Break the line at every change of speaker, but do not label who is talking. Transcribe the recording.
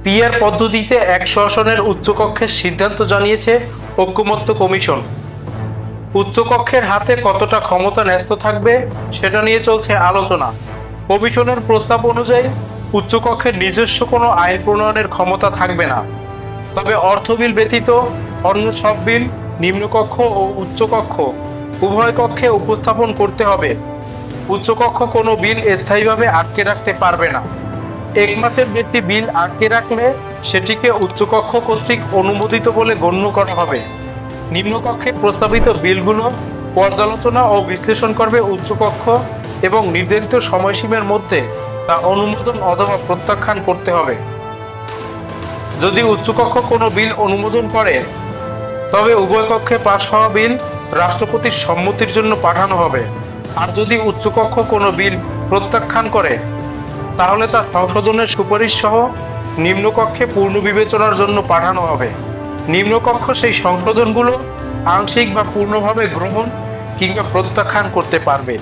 PR পদ্ধতিতে একশো আসনের উচ্চকক্ষের সিদ্ধান্ত জানিয়েছে ঐকমত্য কমিশন। উচ্চকক্ষের হাতে কতটা ক্ষমতা ন্যস্ত থাকবে সেটা নিয়ে চলছে আলোচনা। কমিশনের প্রস্তাব অনুযায়ী উচ্চকক্ষের নিজস্ব কোনো আইন প্রণয়নের ক্ষমতা থাকবে না, তবে অর্থ বিল ব্যতীত অন্য সব বিল নিম্নকক্ষ ও উচ্চকক্ষ উভয় কক্ষে উপস্থাপন করতে হবে। উচ্চকক্ষ কোনো বিল স্থায়ীভাবে আটকে রাখতে পারবে না। 1 মাসের বেশি বিল আটকে রাখলে সেটিকে উচ্চকক্ষ কর্তৃক অনুমোদিত বলে গণ্য করা হবে। নিম্নকক্ষে প্রস্তাবিত বিলগুলো পর্যালোচনা ও বিশ্লেষণ করবে উচ্চকক্ষ এবং নির্ধারিত সময়সীমার মধ্যে তা অনুমোদন অথবা প্রত্যাখ্যান করতে হবে। যদি উচ্চকক্ষ কোনো বিল অনুমোদন করে তবে উভয় কক্ষে পাশ হওয়া বিল রাষ্ট্রপতির সম্মতির জন্য পাঠানো হবে। আর যদি উচ্চকক্ষ কোনো বিল প্রত্যাখ্যান করে তাহলে তা সংশোধনের সুপারিশ সহ নিম্নকক্ষে পুনর্বিবেচনার জন্য পাঠানো হবে। নিম্নকক্ষ সেই সংশোধনগুলো আংশিক বা পূর্ণভাবে গ্রহণ কিংবা প্রত্যাখ্যান করতে পারবে।